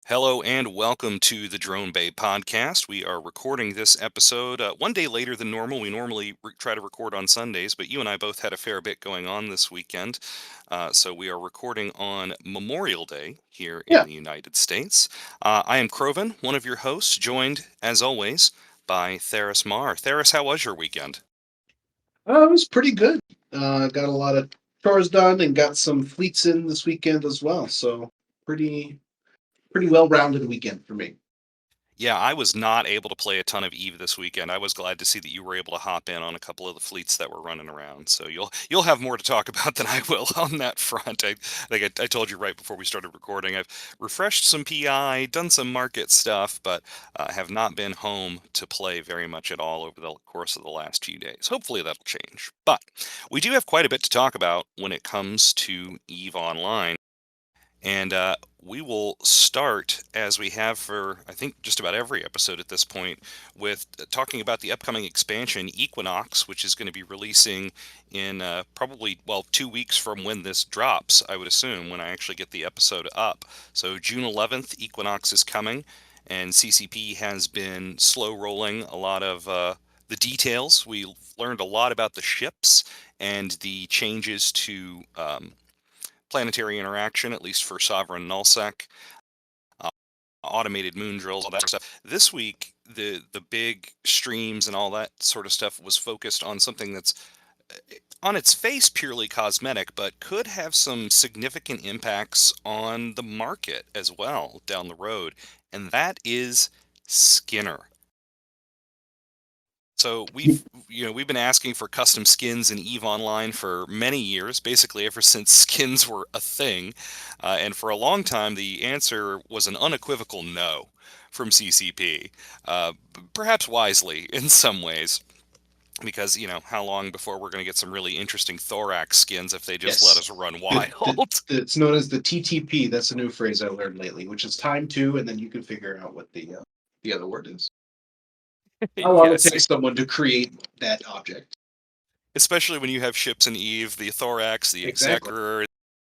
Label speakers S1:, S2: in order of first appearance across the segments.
S1: Hello and welcome to the Drone Bay podcast. We are recording this episode one day later than normal. We normally try to record on Sundays, but you and I both had a fair bit going on this weekend. So we are recording on Memorial Day here in
S2: Yeah,
S1: the United States. I am Crovan, one of your hosts, joined as always by Tharus Mar. Tharus, how was your weekend?
S2: it was pretty good. Got a lot of chores done and got some fleets in this weekend as well. So pretty pretty well rounded weekend for me.
S1: Yeah, I was not able to play a ton of Eve this weekend. I was glad to see that you were able to hop in on a couple of the fleets that were running around. So you'll have more to talk about than I will on that front. I told you right before we started recording. I've refreshed some PI, done some market stuff, but have not been home to play very much at all over the course of the last few days. Hopefully that'll change. But we do have quite a bit to talk about when it comes to Eve Online. And we will start, as we have for, I think, just about every episode at this point, with talking about the upcoming expansion, Equinox, which is going to be releasing in probably, well, 2 weeks from when this drops, I would assume, when I actually get the episode up. So June 11th, Equinox is coming, and CCP has been slow rolling a lot of the details. We learned a lot about the ships and the changes to planetary interaction, at least for Sovereign Nullsec, uh, automated moon drills, all that stuff. This week, the big streams and all that sort of stuff was focused on something that's on its face purely cosmetic, but could have some significant impacts on the market as well down the road, and that is SKINr. So we've been asking for custom skins in EVE Online for many years, basically ever since skins were a thing, and for a long time the answer was an unequivocal no from CCP, perhaps wisely in some ways, because how long before we're going to get some really interesting thorax skins if they just let
S2: Yes.
S1: us run
S2: The
S1: wild?
S2: it's known as the TTP. That's a new phrase I learned lately, which is time to, and then you can figure out what the other word is. How long it
S1: Yes,
S2: takes someone to create that object.
S1: especially when you have ships in EVE, the thorax, the
S2: Exactly.
S1: executor,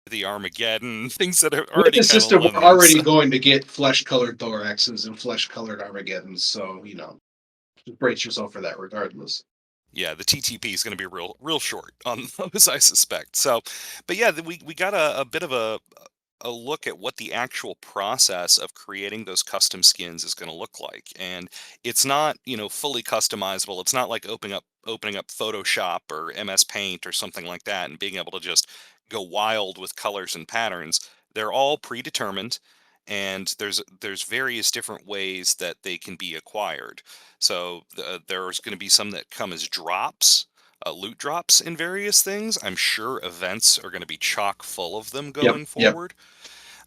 S1: the Armageddon, things that are
S2: With
S1: already
S2: the
S1: kind of
S2: system,
S1: lend
S2: we're already
S1: themselves.
S2: going to get flesh-colored thoraxes and flesh-colored Armageddons, so just brace yourself for that regardless.
S1: Yeah, the TTP is going to be real short on those, I suspect. So, but yeah, we got a bit of a look at what the actual process of creating those custom skins is going to look like, and it's not fully customizable. It's not like opening up Photoshop or MS Paint or something like that and being able to just go wild with colors and patterns. They're all predetermined, and there's various different ways that they can be acquired. So there's going to be some that come as drops, loot drops in various things. I'm sure events are going to be chock full of them
S2: Yep.
S1: going
S2: Yep.
S1: forward.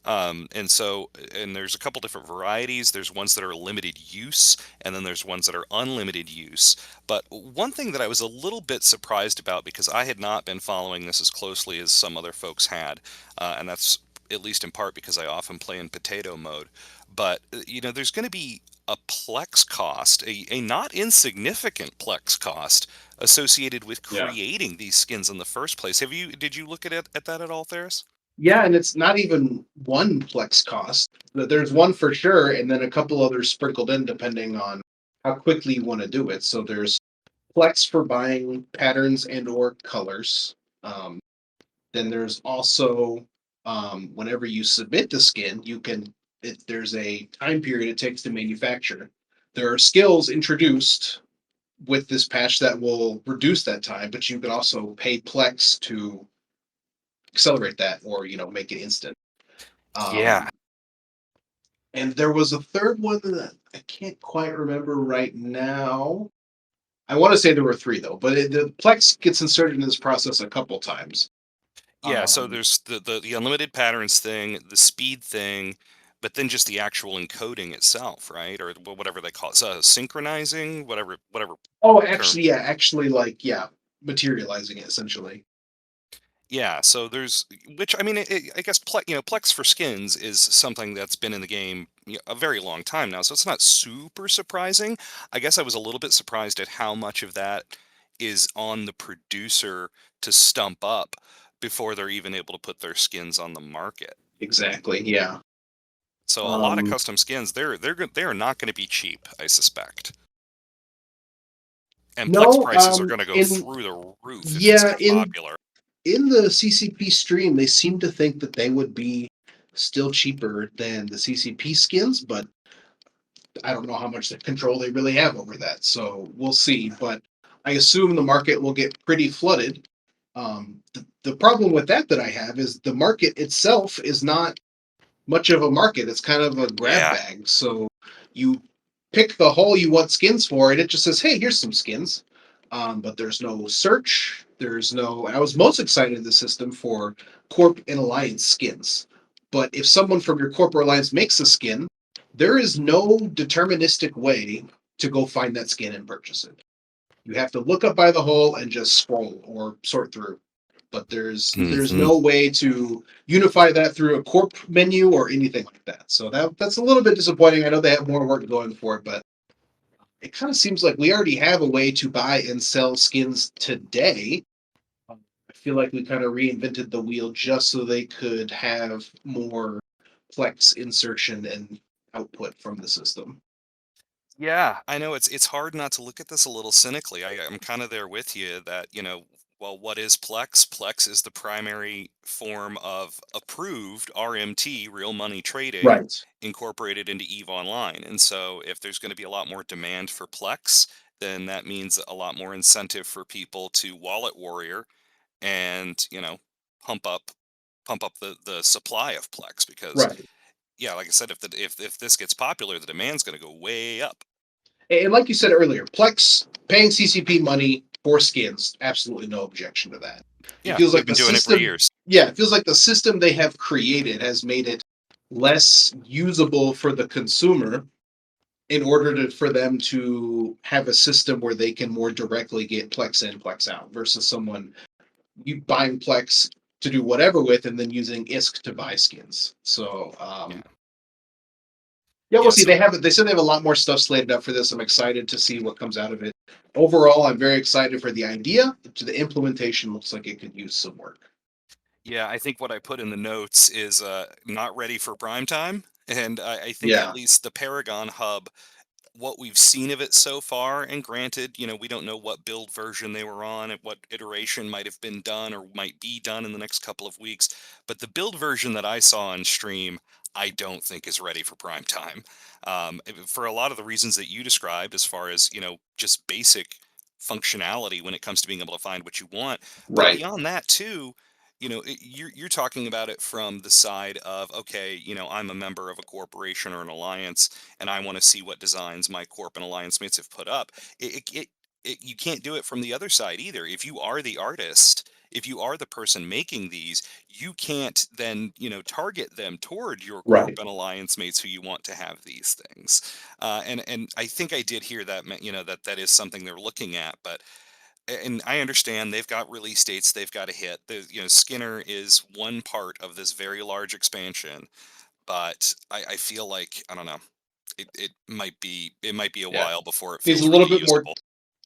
S1: And there's a couple different varieties. There's ones that are limited use, and then there's ones that are unlimited use. But one thing that I was a little bit surprised about, because I had not been following this as closely as some other folks had, and that's at least in part because I often play in potato mode. But there's going to be a plex cost, a not insignificant plex cost associated with
S2: Yeah.
S1: creating these skins in the first place. Did you look at that at all, Theris?
S2: Yeah, and it's not even one Plex cost. There's one for sure, and then a couple others sprinkled in depending on how quickly you want to do it. So there's Plex for buying patterns and or colors. Um, then there's also whenever you submit the skin, there's a time period it takes to manufacture. There are skills introduced with this patch that will reduce that time, but you can also pay Plex to accelerate that or make it instant.
S1: Yeah.
S2: Um, and there was a third one that I can't quite remember right now. I want to say there were three though, but the Plex gets inserted in this process a couple times.
S1: Yeah, so
S2: Um,
S1: there's the unlimited patterns thing, the speed thing, but then just the actual encoding itself, right? Or whatever they call it, synchronizing, whatever
S2: oh,
S1: term.
S2: actually, like yeah, materializing it essentially.
S1: Yeah, so there's which I mean, I guess Plex for skins is something that's been in the game a very long time now, so it's not super surprising. I guess I was a little bit surprised at how much of that is on the producer to stump up before they're even able to put their skins on the market.
S2: Exactly. Yeah.
S1: So a lot of
S2: Um,
S1: custom skins, they're not going to be cheap, I suspect. And Plex
S2: no,
S1: prices are going to go
S2: in
S1: through the roof if this
S2: yeah,
S1: gets popular.
S2: in the CCP stream, they seem to think that they would be still cheaper than the CCP skins, but I don't know how much control they really have over that. So we'll see. But I assume the market will get pretty flooded. The problem with that I have is the market itself is not much of a market. It's kind of a grab
S1: Yeah.
S2: bag. So you pick the hole you want skins for, and it just says, "Hey, here's some skins." But there's no search. There's no. I was most excited in the system for Corp and Alliance skins. But if someone from your Corp or Alliance makes a skin, there is no deterministic way to go find that skin and purchase it. You have to look up by the hole and just scroll or sort through. But there's
S1: Hmm.
S2: no way to unify that through a corp menu or anything like that. So that's a little bit disappointing. I know they have more work going for it, but it kind of seems like we already have a way to buy and sell skins today. I feel like we kind of reinvented the wheel just so they could have more Plex insertion and output from the system.
S1: Yeah, I know it's hard not to look at this a little cynically. I'm kind of there with you that, well, what is Plex? Plex is the primary form of approved RMT, real money trading,
S2: Right.
S1: incorporated into EVE Online. And so if there's going to be a lot more demand for Plex, then that means a lot more incentive for people to wallet warrior and, pump up the supply of Plex because
S2: Right.
S1: yeah, like I said, if this gets popular, the demand's going to go way up.
S2: And like you said earlier, Plex paying CCP money for skins, absolutely no objection to that. It
S1: Yeah,
S2: feels
S1: we've
S2: like
S1: been
S2: the
S1: doing it for
S2: system,
S1: years.
S2: yeah, it feels like the system they have created has made it less usable for the consumer in order for them to have a system where they can more directly get Plex in, Plex out versus someone you buying Plex to do whatever with and then using ISK to buy skins. So
S1: Yeah.
S2: yeah, we'll
S1: Yeah,
S2: see.
S1: so
S2: They said they have a lot more stuff slated up for this. I'm excited to see what comes out of it. Overall, I'm very excited for the idea. To the implementation looks like it could use some work.
S1: yeah, I think what I put in the notes is not ready for prime time. And I think at
S2: Yeah.
S1: least the Paragon hub, what we've seen of it so far, and granted, we don't know what build version they were on and what iteration might have been done or might be done in the next couple of weeks, but the build version that I saw on stream, I don't think is ready for prime time. For a lot of the reasons that you described, as far as, just basic functionality when it comes to being able to find what you want. But
S2: Right.
S1: beyond that, too, you're talking about it from the side of, okay, I'm a member of a corporation or an alliance and I want to see what designs my corp and alliance mates have put up. You can't do it from the other side either. If you are the artist, if you are the person making these, you can't then target them toward your corp
S2: Right.
S1: and alliance mates who you want to have these things. And I think I did hear that that is something they're looking at, but. And I understand they've got release dates they've got to hit. SKINr is one part of this very large expansion, but I feel like I don't know. It might be a
S2: Yeah.
S1: while before it
S2: Needs
S1: feels really
S2: a
S1: usable.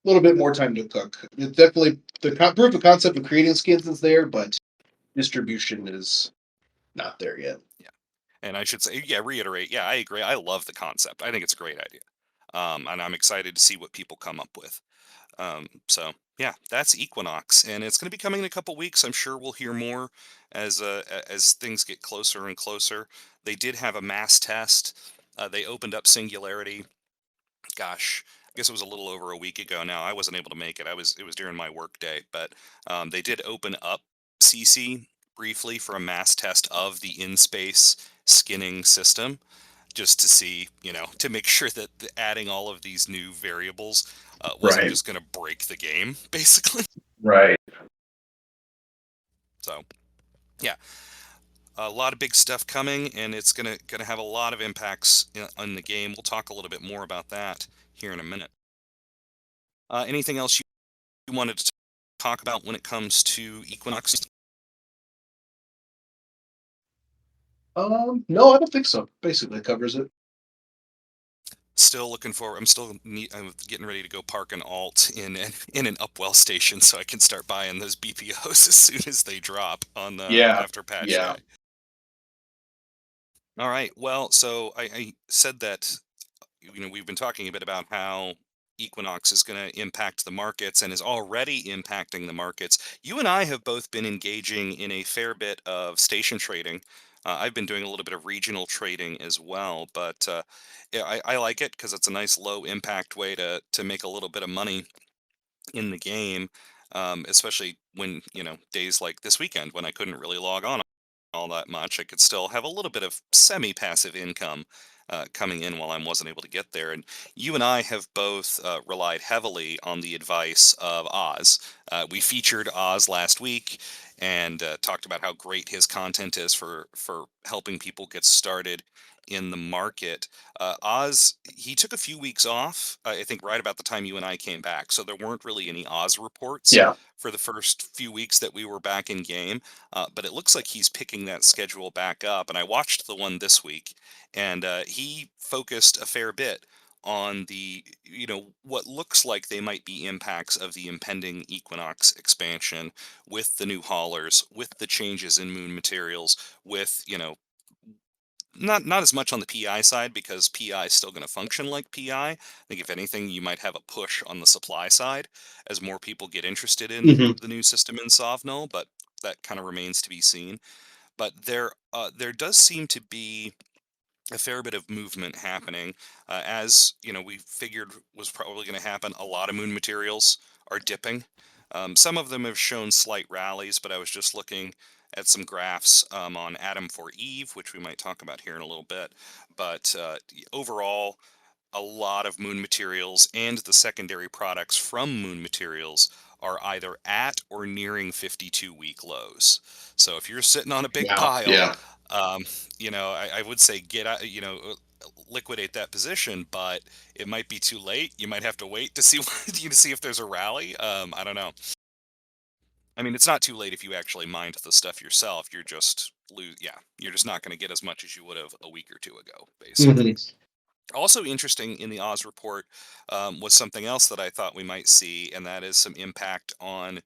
S2: little bit more time to cook. It's definitely proof of concept of creating skins is there, but distribution is not there yet.
S1: Yeah, and I should say, yeah, reiterate. Yeah, I agree. I love the concept. I think it's a great idea, and I'm excited to see what people come up with. So yeah, that's Equinox, and it's going to be coming in a couple weeks. I'm sure we'll hear more as things get closer and closer. They did have a mass test. They opened up Singularity. Gosh, I guess it was a little over a week ago now. I wasn't able to make it. It was during my work day, but they did open up CC briefly for a mass test of the in-space skinning system, just to see, to make sure that adding all of these new variables wasn't
S2: Right.
S1: just going to break the game, basically.
S2: Right.
S1: So yeah, a lot of big stuff coming, and it's gonna have a lot of impacts on the game. We'll talk a little bit more about that here in a minute. Anything else you wanted to talk about when it comes to Equinox?
S2: No, I don't think so. Basically covers it.
S1: Still looking forward. I'm getting ready to go park an alt in an Upwell station so I can start buying those BPOs as soon as they drop on the
S2: Yeah.
S1: after patch
S2: Yeah.
S1: day. All right. Well, so I said that we've been talking a bit about how Equinox is going to impact the markets and is already impacting the markets. You and I have both been engaging in a fair bit of station trading. I've been doing a little bit of regional trading as well, but yeah, I like it because it's a nice low impact way to make a little bit of money in the game, especially when, days like this weekend when I couldn't really log on all that much. I could still have a little bit of semi-passive income coming in while I wasn't able to get there. And you and I have both relied heavily on the advice of Oz. We featured Oz last week and talked about how great his content is for helping people get started in the market. Oz, he took a few weeks off, I think right about the time you and I came back. So there weren't really any Oz reports
S2: Yeah.
S1: for the first few weeks that we were back in game. But it looks like he's picking that schedule back up. And I watched the one this week, and he focused a fair bit on what looks like they might be impacts of the impending Equinox expansion with the new haulers, with the changes in moon materials, with, not as much on the PI side because PI is still going to function like PI. I think if anything, you might have a push on the supply side as more people get interested in
S2: Hmm.
S1: the new system in Sovnal, but that kind of remains to be seen. But there does seem to be a fair bit of movement happening, as we figured was probably going to happen. A lot of moon materials are dipping. Some of them have shown slight rallies, but I was just looking at some graphs on Atom for Eve, which we might talk about here in a little bit. But overall, a lot of moon materials and the secondary products from moon materials are either at or nearing 52-week lows. So if you're sitting on a big
S2: Wow.
S1: pile,
S2: Yeah.
S1: um, I would say get out, liquidate that position, but it might be too late. You might have to wait to see to see if there's a rally. I don't know. I mean, it's not too late if you actually mined the stuff yourself. You're just not going to get as much as you would have a week or two ago, basically.
S2: Hmm.
S1: Also interesting in the Oz report was something else that I thought we might see, and that is some impact on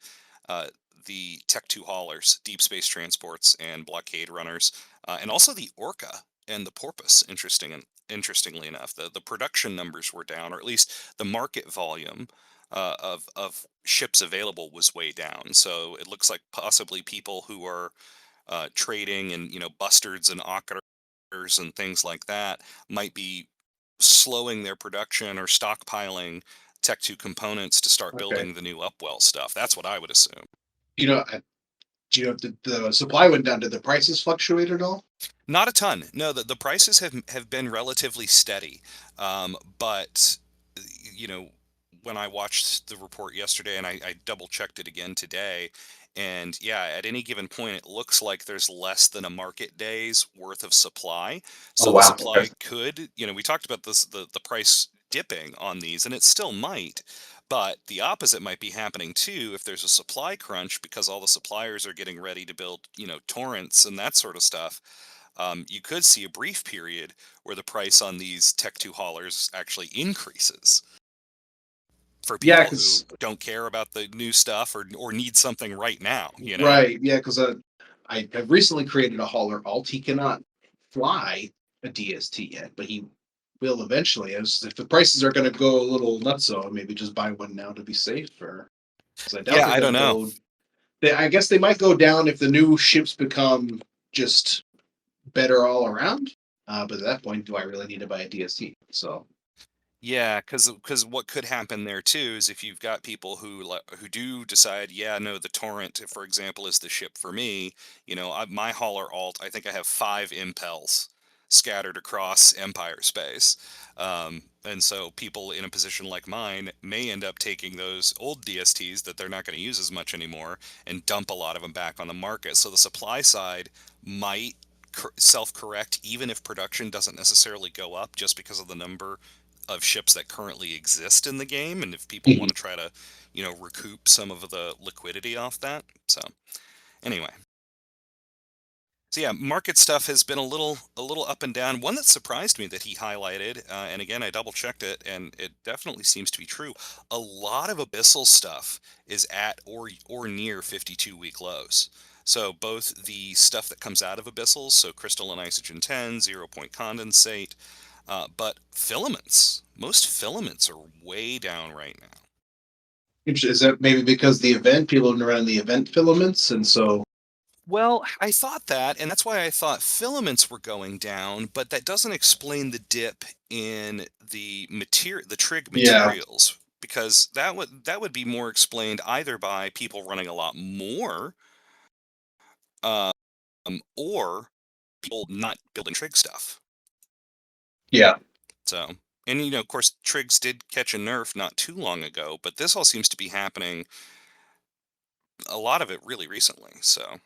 S1: uh, the Tech 2 haulers, deep space transports, and blockade runners, and also the Orca and the Porpoise. Interestingly enough, the production numbers were down, or at least the market volume of ships available was way down. So it looks like possibly people who are trading and bustards and occupers and things like that might be slowing their production or stockpiling Tech 2 components to start
S2: Okay.
S1: building the new Upwell stuff. That's what I would assume.
S2: You know, do you know if the supply went down? Did the prices fluctuate at all?
S1: Not a ton. No, the prices have been relatively steady. But you know, when I watched the report yesterday and I double checked it again today, and yeah, at any given point, it looks like there's less than a market day's worth of supply.
S2: Oh
S1: So the
S2: wow. Okay.
S1: supply could, we talked about this, the price dipping on these, and it still might. But the opposite might be happening too if there's a supply crunch because all the suppliers are getting ready to build, torrents and that sort of stuff. You could see a brief period where the price on these Tech 2 haulers actually increases for
S2: Yeah,
S1: people who
S2: because
S1: don't care about the new stuff or need something right now,
S2: right. Yeah, because I have recently created a hauler alt. He cannot fly a DST yet, but he will eventually. As if the prices are going to go a little nutso, maybe just buy one now to be safe. Or because I doubt
S1: Yeah,
S2: they're
S1: I
S2: going
S1: don't
S2: to
S1: know.
S2: go. I guess they might go down if the new ships become just better all around. But at that point, do I really need to buy a DST? So,
S1: Yeah, because what could happen there too is if you've got people who do decide, yeah, no, the torrent, for example, is the ship for me. My hauler alt, I think I have 5 impels scattered across Empire space, and so people in a position like mine may end up taking those old DSTs that they're not going to use as much anymore and dump a lot of them back on the market. So the supply side might self-correct even if production doesn't necessarily go up just because of the number of ships that currently exist in the game, and if people want
S2: mhm.
S1: to try to recoup some of the liquidity off that. So anyway, so yeah, market stuff has been a little up and down. One that surprised me that he highlighted, and again I double checked it and it definitely seems to be true, a lot of abyssal stuff is at or near 52-week lows. So both the stuff that comes out of abyssals, so crystal and isogen 10, 0 point condensate, but filaments. Most filaments are way down right now.
S2: Is that maybe because the event, people have been around the event filaments, and so
S1: Well, I thought that, and that's why I thought filaments were going down, but that doesn't explain the dip in the trig
S2: yeah,
S1: materials, because that would be more explained either by people running a lot more, um, or people not building trig stuff.
S2: yeah,
S1: So, and of course, trigs did catch a nerf not too long ago, but this all seems to be happening, a lot of it really recently. So,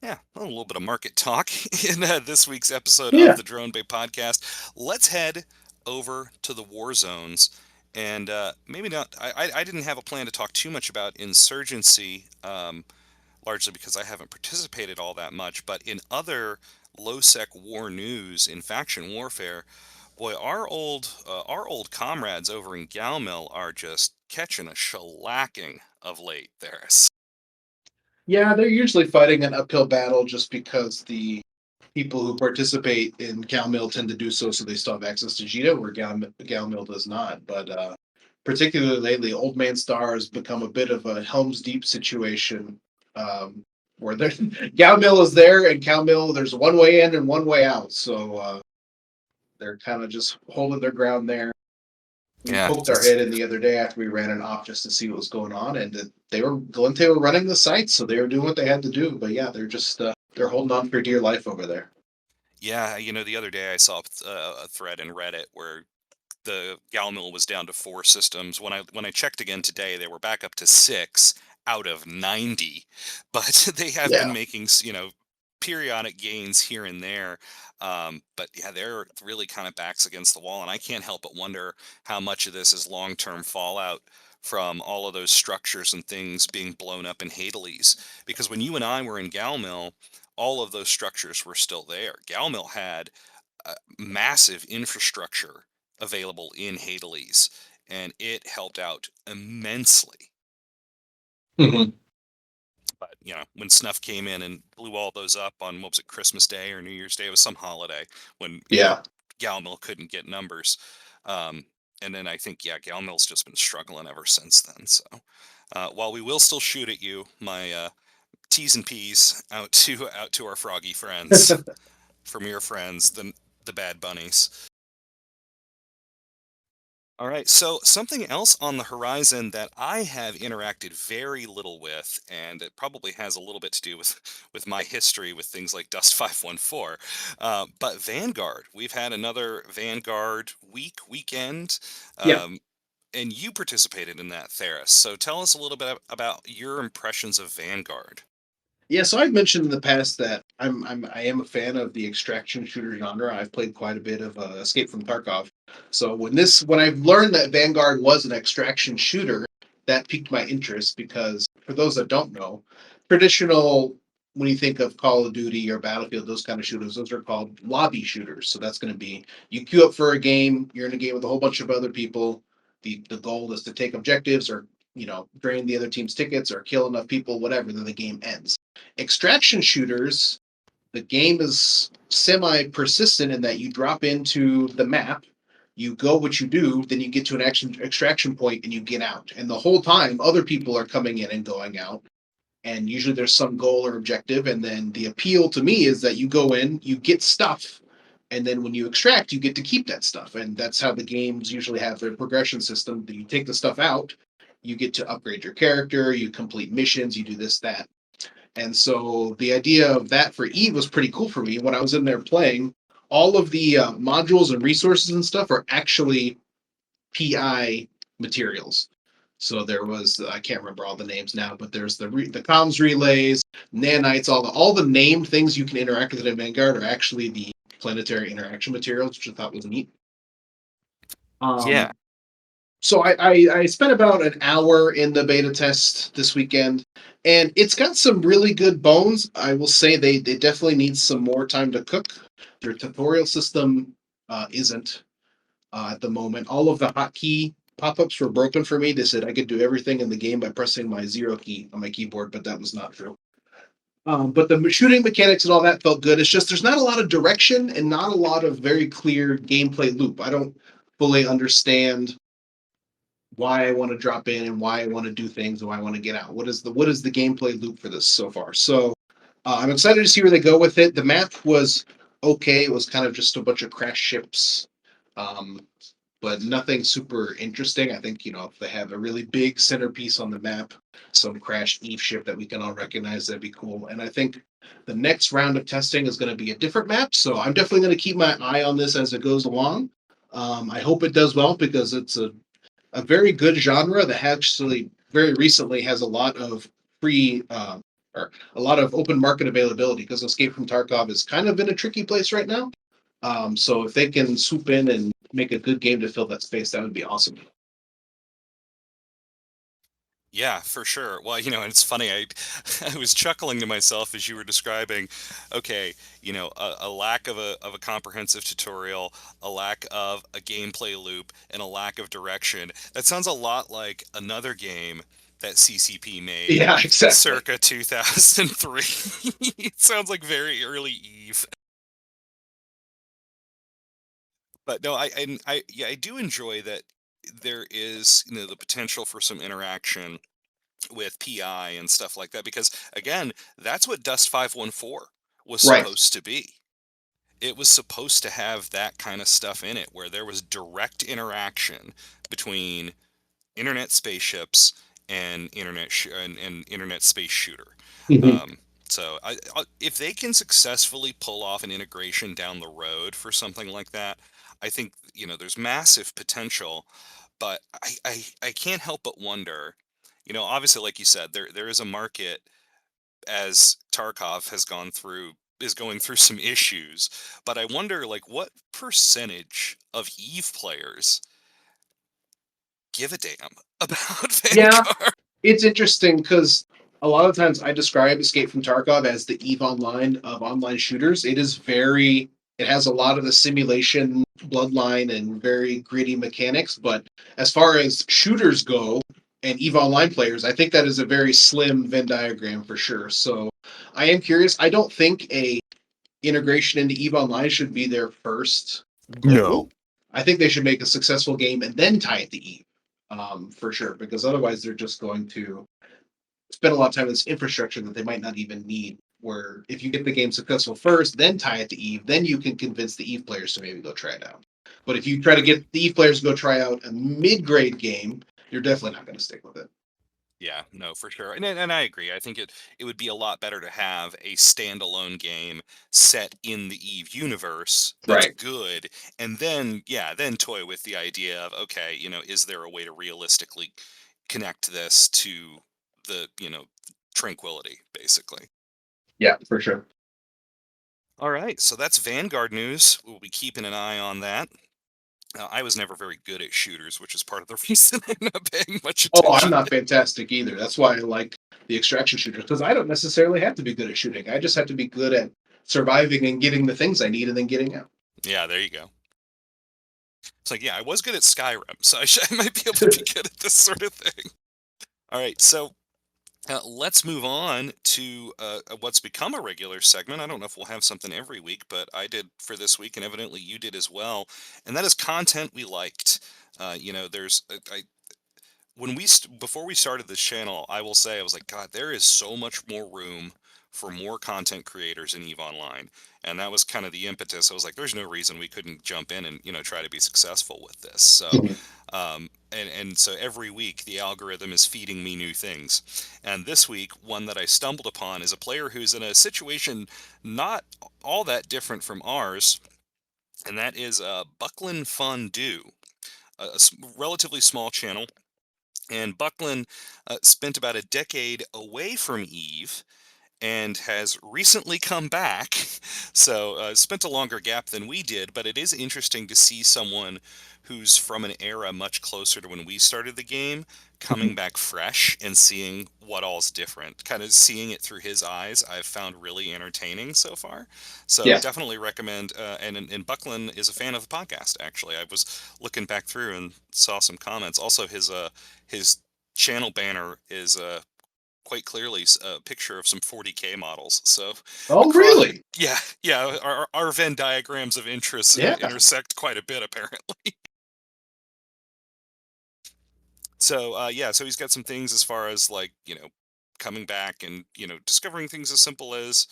S1: yeah, well, a little bit of market talk in this week's episode of
S2: yeah,
S1: the Drone Bay podcast. Let's head over to the war zones. And maybe not, I didn't have a plan to talk too much about insurgency, largely because I haven't participated all that much. But in other low sec war news in faction warfare, boy, our old comrades over in Galmel are just catching a shellacking of late, Theris.
S2: yeah. They're usually fighting an uphill battle just because the people who participate in Galmill tend to do so, so they still have access to Jita, where Galmill does not. But particularly lately, Old Man Star has become a bit of a Helm's Deep situation, where there Galmill is there and Calmill there's one way in and one way out. So they're kind of just holding their ground there. We
S1: Yeah,
S2: poked our head in the other day after we ran an off just to see what was going on, and Gallente were running the site, so they were doing what they had to do. But yeah, they're just they're holding on for dear life over there.
S1: yeah. The other day I saw a thread in Reddit where the Galmill was down to 4 systems. When I checked again today, they were back up to 6 out of 90. But they have been
S2: Yeah.
S1: making periodic gains here and there. But yeah, they're really kind of backs against the wall, and I can't help but wonder how much of this is long-term fallout from all of those structures and things being blown up in Hades. Because when you and I were in Galmill, all of those structures were still there. Galmill had massive infrastructure available in Hades, and it helped out immensely.
S2: Hmm.
S1: But when Snuff came in and blew all those up on, what was it, Christmas Day or New Year's Day? It was some holiday when
S2: Yeah.
S1: Galmill couldn't get numbers. Um, and then I think, yeah, Galmill's just been struggling ever since then. So while we will still shoot at you, my T's and P's out to our froggy friends, from your friends, the bad bunnies. All right, so something else on the horizon that I have interacted very little with, and it probably has a little bit to do with my history with things like Dust 514, but Vanguard. We've had another Vanguard weekend,
S2: Yep.
S1: um, and you participated in that, Theris. So tell us a little bit about your impressions of Vanguard.
S2: Yeah, so I've mentioned in the past that I am a fan of the extraction shooter genre. I've played quite a bit of Escape from Tarkov. So when I learned that Vanguard was an extraction shooter, that piqued my interest because for those that don't know, traditional when you think of Call of Duty or Battlefield, those kind of shooters, those are called lobby shooters. So that's going to be you queue up for a game, you're in a game with a whole bunch of other people. The goal is to take objectives or drain the other team's tickets or kill enough people, whatever, then the game ends. Extraction shooters, the game is semi persistent in that you drop into the map, you go what you do, then you get to an extraction point and you get out. And the whole time, other people are coming in and going out. And usually there's some goal or objective. And then the appeal to me is that you go in, you get stuff. And then when you extract, you get to keep that stuff. And that's how the games usually have their progression system. You take the stuff out, you get to upgrade your character, you complete missions, you do this, that. And so the idea of that for Eve was pretty cool for me. When I was in there playing, all of the modules and resources and stuff are actually PI materials. So there was I can't remember all the names now, but there's the comms relays, nanites, all the named things you can interact with in Vanguard are actually the planetary interaction materials, which I thought was neat.
S1: Yeah,
S2: Um, so I spent about an hour in the beta test this weekend, and it's got some really good bones. I will say they definitely need some more time to cook. Their tutorial system isn't at the moment. All of the hotkey pop-ups were broken for me. They said I could do everything in the game by pressing my zero key on my keyboard, but that was not true. But the shooting mechanics and all that felt good. It's just there's not a lot of direction and not a lot of very clear gameplay loop. I don't fully understand why I want to drop in and why I want to do things and why I want to get out. What is the gameplay loop for this so far? So I'm excited to see where they go with it. The map was okay. It was kind of just a bunch of crash ships, um, but nothing super interesting. I think if they have a really big centerpiece on the map, some crash Eve ship that we can all recognize, that'd be cool. And I think the next round of testing is going to be a different map. So I'm definitely going to keep my eye on this as it goes along. I hope it does well because it's a very good genre that actually very recently has a lot of free or a lot of open market availability because Escape from Tarkov is kind of in a tricky place right now. So if they can swoop in and make a good game to fill that space, that would be awesome.
S1: Yeah, for sure. Well, and it's funny. I was chuckling to myself as you were describing, okay, a lack of a comprehensive tutorial, a lack of a gameplay loop, and a lack of direction. That sounds a lot like another game that CCP made
S2: Yeah, exactly.
S1: circa 2003. It sounds like very early Eve. But no, yeah, I do enjoy that there is, the potential for some interaction with PI and stuff like that because again, that's what Dust 514 was
S2: Right.
S1: supposed to be. It was supposed to have that kind of stuff in it where there was direct interaction between internet spaceships and and internet space shooter.
S2: Mhm.
S1: Um, so if they can successfully pull off an integration down the road for something like that, I think there's massive potential. But I can't help but wonder, obviously, like you said, there is a market as Tarkov is going through some issues. But I wonder, like, what percentage of Eve players give a damn about
S2: Yeah,
S1: Vanguard?
S2: it's interesting because a lot of times I describe Escape from Tarkov as the Eve Online of online shooters. It has a lot of the simulation bloodline and very gritty mechanics, but as far as shooters go and Eve Online players, I think that is a very slim Venn diagram for sure. So I am curious. I don't think a integration into Eve Online should be their first goal.
S1: No.
S2: I think they should make a successful game and then tie it to Eve, for sure, because otherwise they're just going to spend a lot of time in this infrastructure that they might not even need. Where if you get the game successful first, then tie it to Eve, then you can convince the Eve players to maybe go try it out. But if you try to get the Eve players to go try out a mid-grade game, you're definitely not going to stick with it.
S1: Yeah, no, for sure. And I agree. I think it would be a lot better to have a standalone game set in the Eve universe that's
S2: Right.
S1: good, and then yeah, then toy with the idea of okay, is there a way to realistically connect this to the, tranquility, basically.
S2: Yeah, for sure.
S1: All right, so that's Vanguard news. We'll be keeping an eye on that. I was never very good at shooters, which is part of the reason I'm not paying much
S2: Oh, I'm
S1: attention.
S2: not fantastic either. That's why I like the extraction shooters because I don't necessarily have to be good at shooting. I just have to be good at surviving and getting the things I need and then getting out.
S1: Yeah, there you go. It's like, yeah, I was good at Skyrim, so I might be able to be good at this sort of thing. All right, so let's move on to what's become a regular segment. I don't know if we'll have something every week, but I did for this week, and evidently you did as well. And that is content we liked. There's I when before we started this channel, I will say I was like, God, there is so much more room for more content creators in Eve Online, and that was kind of the impetus. I was like, there's no reason we couldn't jump in and try to be successful with this. So,
S2: Mhm.
S1: and so every week the algorithm is feeding me new things, and this week one that I stumbled upon is a player who's in a situation not all that different from ours, and that is Buckland Fondue, a relatively small channel, and Buckland spent about a decade away from Eve and has recently come back. So spent a longer gap than we did, but it is interesting to see someone who's from an era much closer to when we started the game coming back fresh and seeing what all's different, kind of seeing it through his eyes, I've found really entertaining so far. So
S2: Yeah.
S1: definitely recommend. And Buckland is a fan of the podcast. Actually, I was looking back through and saw some comments. Also, his channel banner is quite clearly a picture of some 40K models. So
S2: Oh,
S1: across,
S2: really?
S1: yeah, yeah, our Venn diagrams of interest
S2: Yeah.
S1: intersect quite a bit apparently. So yeah, so he's got some things as far as like coming back and discovering things as simple as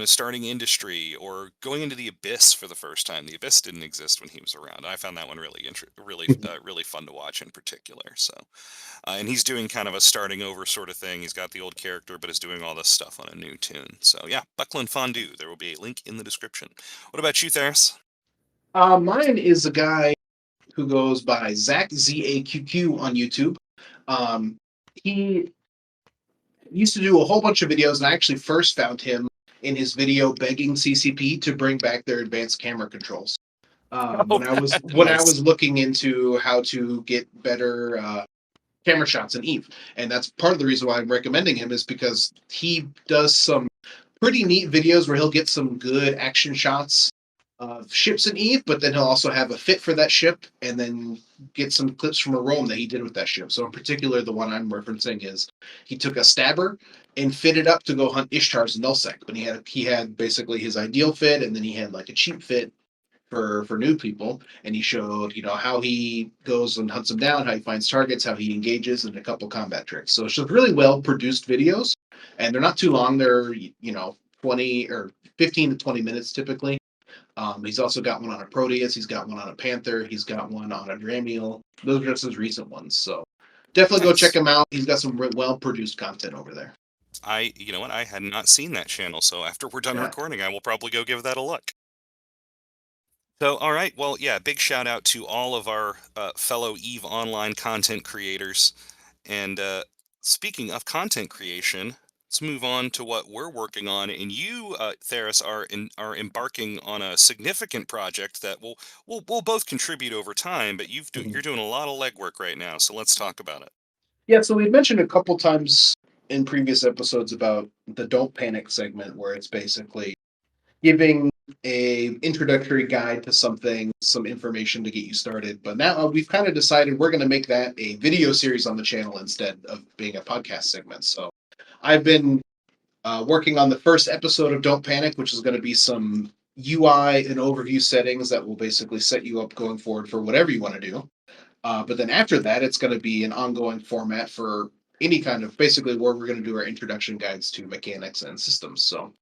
S1: starting industry or going into the abyss for the first time. The abyss didn't exist when he was around. I found that one really fun to watch in particular. So and he's doing kind of a starting over sort of thing. He's got the old character, but is doing all this stuff on a new tune. So yeah, Buckland Fondue. There will be a link in the description. What about you, Theris?
S2: Mine is a guy who goes by Zach ZAQQ on YouTube. Um, he used to do a whole bunch of videos, and I actually first found him in his video begging CCP to bring back their advanced camera controls.
S1: Oh,
S2: When I
S1: nice.
S2: was looking into how to get better camera shots in Eve, and that's part of the reason why I'm recommending him is because he does some pretty neat videos where he'll get some good action shots of ships in Eve, but then he'll also have a fit for that ship and then get some clips from a roam that he did with that ship. So in particular, the one I'm referencing is he took a stabber and fitted up to go hunt Ishtar's nullsec. But he had basically his ideal fit, and then he had like a cheap fit for new people, and he showed how he goes and hunts them down, how he finds targets, how he engages, and a couple combat tricks. So it's just really well produced videos, and they're not too long. They're 20 or 15 to 20 minutes typically. He's also got one on a Proteus. He's got one on a Panther. He's got one on a Dramiel. Those are just his recent ones. So definitely go check
S1: Nice.
S2: him out. He's got some well produced content over there.
S1: You know what? I had not seen that channel, so after we're done
S2: Yeah.
S1: recording, I will probably go give that a look. So, all right. Well, yeah, big shout out to all of our fellow Eve Online content creators. And speaking of content creation, let's move on to what we're working on. And you, Theris, are embarking on a significant project that will both contribute over time. But
S2: Mhm.
S1: you're doing a lot of legwork right now. So let's talk about it.
S2: Yeah, so we mentioned a couple times in previous episodes about the Don't Panic segment, where it's basically giving a introductory guide to something, some information to get you started. But now we've kind of decided we're going to make that a video series on the channel instead of being a podcast segment. So I've been working on the first episode of Don't Panic, which is going to be some UI and overview settings that will basically set you up going forward for whatever you want to do. But then after that, it's going to be an ongoing format for any kind of basically where we're going to do our introduction guides to mechanics and systems. So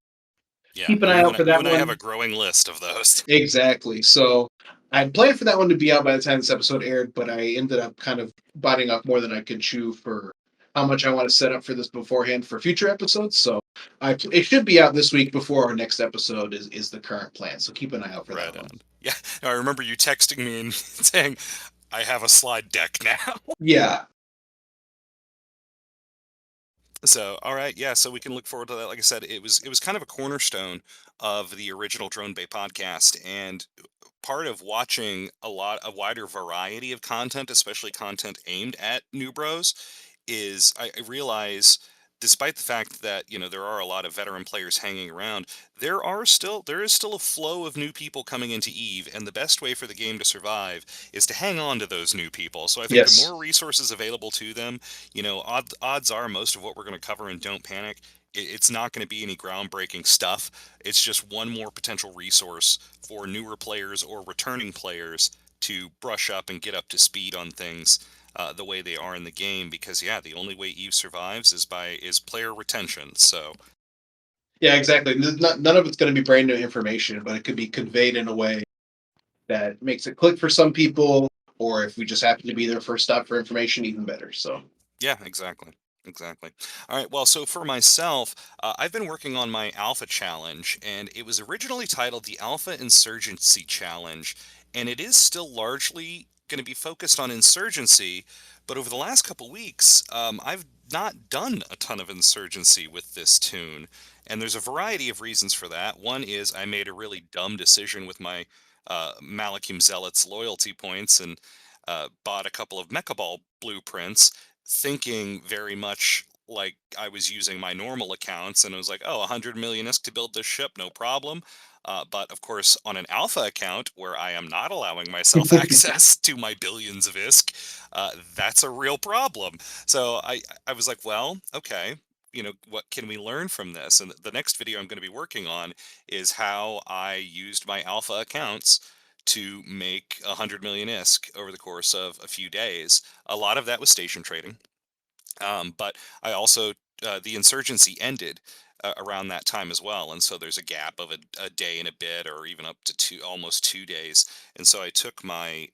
S1: Yeah,
S2: keep an
S1: and
S2: eye out for
S1: you
S2: that
S1: and I have a
S2: one.
S1: growing list of those.
S2: Exactly. So I planned for that one to be out by the time this episode aired, but I ended up kind of biting off more than I could chew for how much I want to set up for this beforehand for future episodes. So it should be out this week before our next episode is the current plan. So keep an eye out for
S1: Right
S2: that one.
S1: on. Yeah, I remember you texting me and saying, "I have a slide deck now."
S2: Yeah.
S1: So, all right, yeah, so we can look forward to that. Like I said, it was kind of a cornerstone of the original Drone Bay podcast, and part of watching a wider variety of content, especially content aimed at new bros, is I realize, despite the fact that there are a lot of veteran players hanging around, there is still a flow of new people coming into Eve, and the best way for the game to survive is to hang on to those new people. So I think the
S2: Yes.
S1: more resources available to them, odds are most of what we're going to cover in Don't Panic. It's not going to be any groundbreaking stuff. It's just one more potential resource for newer players or returning players to brush up and get up to speed on things the way they are in the game, because yeah, the only way Eve survives is player retention. So
S2: Yeah, exactly. None of it's going to be brand new information, but it could be conveyed in a way that makes it click for some people, or if we just happen to be their first stop for information, even better. So,
S1: yeah, exactly. Exactly. All right. Well, so for myself, I've been working on my Alpha Challenge, and it was originally titled the Alpha Insurgency Challenge, and it is still largely going to be focused on insurgency. But over the last couple weeks, I've not done a ton of insurgency with this tune, and there's a variety of reasons for that. One is I made a really dumb decision with my Malakim Zealot's loyalty points, and bought a couple of Mecha Ball blueprints, thinking very much like I was using my normal accounts, and it was like, oh, 100 million ISK to build this ship, no problem. But of course, on an alpha account where I am not allowing myself access to my billions of ISK, that's a real problem. So I was like, well, okay, what can we learn from this? And the next video I'm going to be working on is how I used my alpha accounts to make 100 million ISK over the course of a few days. A lot of that was station trading. But I also, the insurgency ended around that time as well. And so there's a gap of a day and a bit, or even up to almost 2 days. And so I took my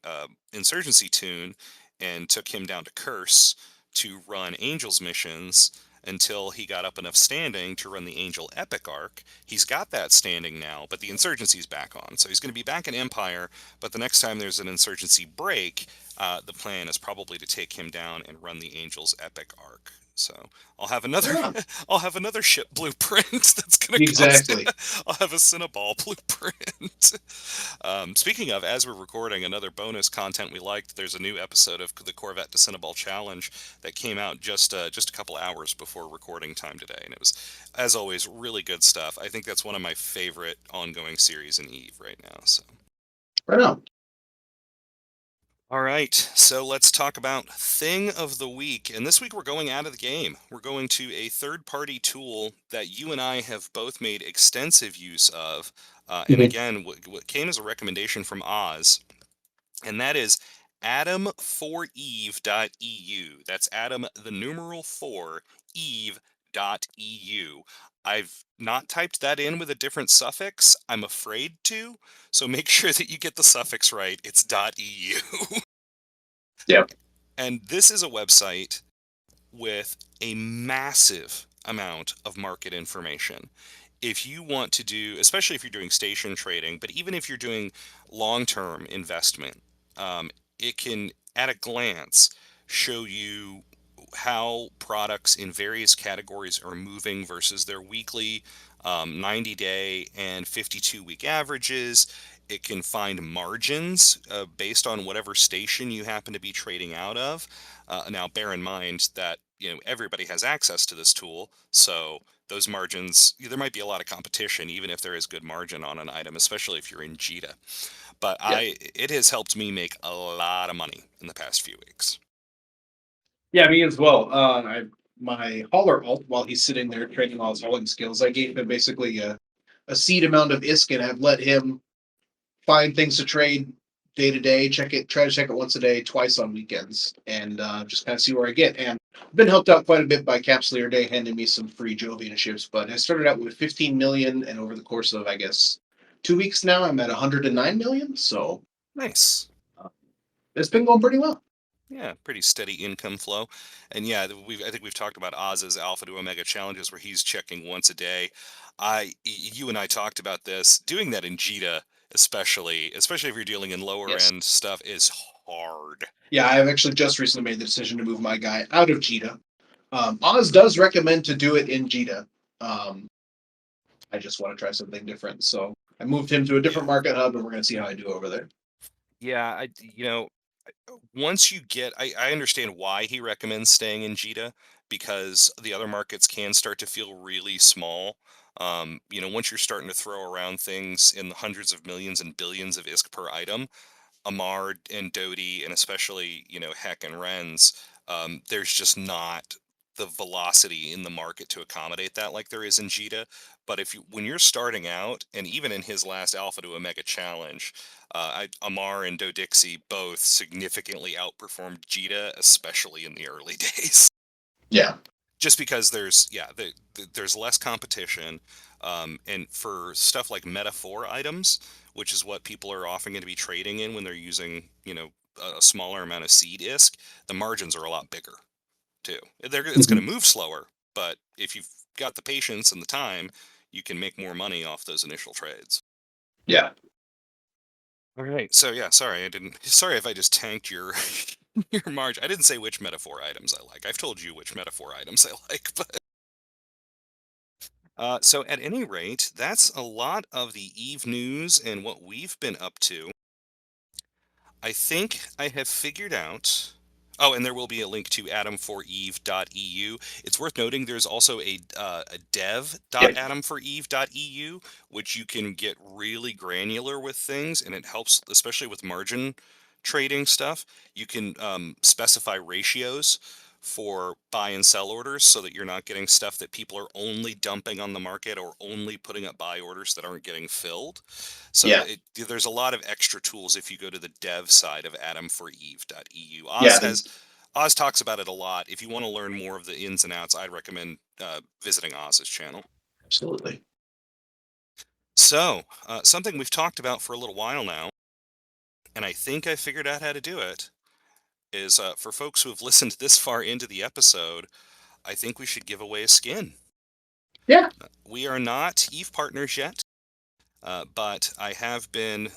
S1: insurgency tune and took him down to Curse to run Angel's missions until he got up enough standing to run the Angel Epic arc. He's got that standing now, but the insurgency's back on. So he's going to be back in Empire, but the next time there's an insurgency break, the plan is probably to take him down and run the Angel's Epic arc. So I'll have another
S2: Right on.
S1: I'll have another ship blueprint that's gonna cost.
S2: Exactly.
S1: I'll have a Cinnaball blueprint. Speaking of, as we're recording, another bonus content we liked. There's a new episode of the Corvette to Cinnaball Challenge that came out just a couple hours before recording time today, and it was, as always, really good stuff. I think that's one of my favorite ongoing series in Eve right now. So.
S2: Right on.
S1: All right, so let's talk about Thing of the Week. And this week we're going out of the game. We're going to a third-party tool that you and I have both made extensive use of. And
S2: Mhm.
S1: again, what came as a recommendation from Oz, and that is atom4eve.eu. That's atom, the numeral 4, eve.eu. I've not typed that in with a different suffix. I'm afraid to. So make sure that you get the suffix right. It's .eu.
S2: Yeah.
S1: And this is a website with a massive amount of market information. If you want to do, especially if you're doing station trading, but even if you're doing long term investment, it can, at a glance, show you how products in various categories are moving versus their weekly, 90-day and 52-week averages. It can find margins based on whatever station you happen to be trading out of. Now, bear in mind that everybody has access to this tool, so those margins, there might be a lot of competition, even if there is good margin on an item, especially if you're in JITA. But
S2: Yeah.
S1: it has helped me make a lot of money in the past few weeks.
S2: Yeah, me as well. My hauler alt, while he's sitting there training all his hauling skills, I gave him basically a seed amount of ISK and have let him find things to trade day to day, try to check it once a day, twice on weekends, and just kind of see where I get. And I've been helped out quite a bit by Capsuleer Day handing me some free Jovian ships. But I started out with 15 million, and over the course of, I guess, 2 weeks now, I'm at 109 million. So
S1: Nice.
S2: uh, it's been going pretty well.
S1: Yeah, pretty steady income flow. And yeah, I think we've talked about Oz's Alpha to Omega challenges where he's checking once a day. You and I talked about this. Doing that in JITA, especially if you're dealing in lower
S2: Yes.
S1: end stuff, is hard.
S2: Yeah, I've actually just recently made the decision to move my guy out of Jita. Oz does recommend to do it in Jita. Um, I just want to try something different. So I moved him to a different
S1: Yeah.
S2: market hub, and we're going to see how I do over there.
S1: Yeah, once you get, I understand why he recommends staying in JITA, because the other markets can start to feel really small. Once you're starting to throw around things in the hundreds of millions and billions of ISK per item, Amar and Dodie, and especially, Heck and Ren's, there's just not the velocity in the market to accommodate that like there is in JITA. But when you're starting out, and even in his last Alpha to Omega challenge, Amar and Dodixie both significantly outperformed JITA, especially in the early days.
S2: Yeah.
S1: Just because there's less competition, and for stuff like meta 4 items, which is what people are often going to be trading in when they're using a smaller amount of seed ISK, the margins are a lot bigger too. It's going
S2: Mhm.
S1: to move slower, but if you've got the patience and the time, you can make more money off those initial trades.
S2: Yeah.
S1: All right. So yeah, sorry I didn't. Sorry if I just tanked your your margin. I didn't say which metaphor items I like. I've told you which metaphor items I like, but so at any rate, that's a lot of the Eve news and what we've been up to. I think I have figured out. Oh, and there will be a link to atomforeve.eu. It's worth noting there's also a
S2: Yep.
S1: dev.atomforeve.eu, which you can get really granular with things, and it helps, especially with margin trading stuff. You can specify ratios for buy and sell orders so that you're not getting stuff that people are only dumping on the market or only putting up buy orders that aren't getting filled. So
S2: Yeah.
S1: there's a lot of extra tools if you go to the dev side of atomforeve.eu.
S2: Yeah.
S1: Oz talks about it a lot. If you want to learn more of the ins and outs, I'd recommend visiting Oz's channel.
S2: Absolutely.
S1: So something we've talked about for a little while now, and I think I figured out how to do it, is for folks who have listened this far into the episode, I think we should give away a skin.
S2: Yeah.
S1: We are not Eve partners yet. But I have been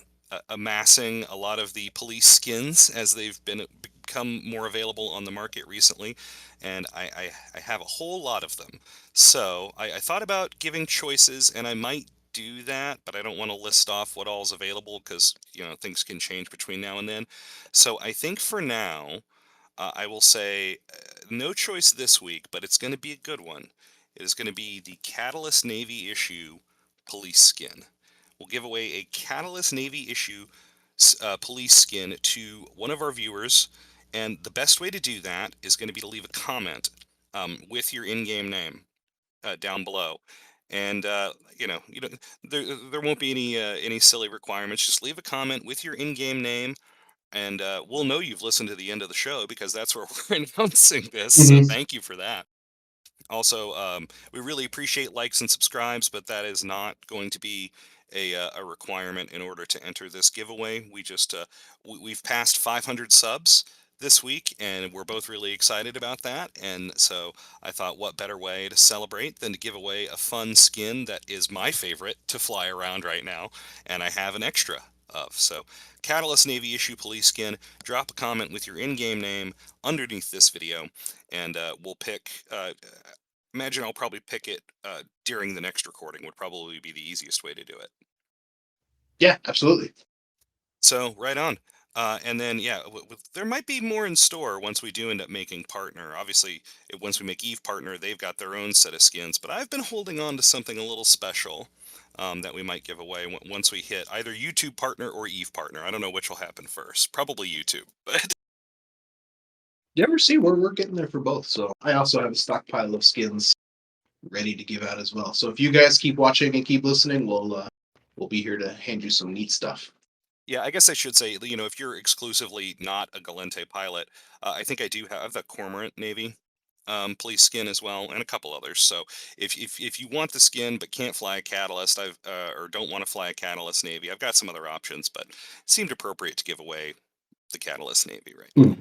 S1: amassing a lot of the police skins as they've become more available on the market recently, and I have a whole lot of them. So I thought about giving choices, and I might do that, but I don't want to list off what all's available because things can change between now and then. So I think for now, I will say no choice this week, but it's going to be a good one. It is going to be the Catalyst Navy issue police skin. We'll give away a Catalyst Navy issue police skin to one of our viewers, and the best way to do that is going to be to leave a comment with your in-game name down below. And there won't be any silly requirements. Just leave a comment with your in-game name, and we'll know you've listened to the end of the show because that's where we're announcing this. So
S2: Mhm.
S1: thank you for that. Also, we really appreciate likes and subscribes, but that is not going to be a requirement in order to enter this giveaway. We've passed 500 subs this week, and we're both really excited about that. And so I thought, what better way to celebrate than to give away a fun skin that is my favorite to fly around right now, and I have an extra of. So, Catalyst Navy issue police skin. Drop a comment with your in-game name underneath this video, and we'll pick. Imagine I'll probably pick it during the next recording. Would probably be the easiest way to do it.
S2: Yeah. Absolutely.
S1: So right on. And then yeah, there might be more in store once we do end up making partner. Obviously, once we make Eve partner, they've got their own set of skins. But I've been holding on to something a little special that we might give away once we hit either YouTube partner or Eve partner. I don't know which will happen first. Probably YouTube. But
S2: You ever see we're getting there for both. So I also have a stockpile of skins ready to give out as well. So if you guys keep watching and keep listening, we'll be here to hand you some neat stuff.
S1: yeah, I guess I should say, if you're exclusively not a Gallente pilot, I think I do have the Cormorant Navy police skin as well, and a couple others. So if you want the skin but can't fly a Catalyst, or don't want to fly a Catalyst Navy, I've got some other options, but it seemed appropriate to give away the Catalyst Navy right now.
S2: Hmm.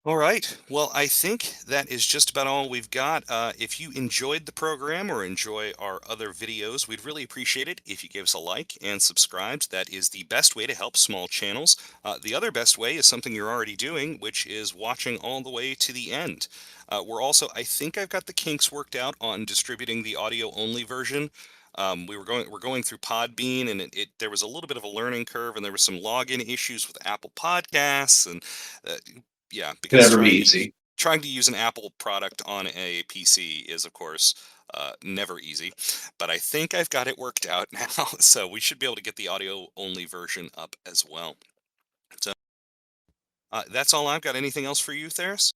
S1: All right. Well, I think that is just about all we've got. If you enjoyed the program or enjoy our other videos, we'd really appreciate it if you give us a like and subscribe. That is the best way to help small channels. The other best way is something you're already doing, which is watching all the way to the end. I think I've got the kinks worked out on distributing the audio only version. We're going through Podbean, and there was a little bit of a learning curve, and there were some login issues with Apple Podcasts, and uh, yeah,
S2: Can
S1: because
S2: never be easy.
S1: trying to use an Apple product on a PC is, of course, never easy. But I think I've got it worked out now, so we should be able to get the audio only version up as well. So that's all I've got. Anything else for you, Theris?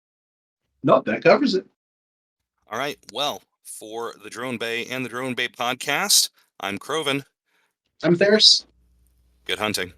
S2: Nope, that covers it.
S1: All right. Well, for the Drone Bay and the Drone Bay podcast, I'm Crovan.
S2: I'm Tharus.
S1: Good hunting.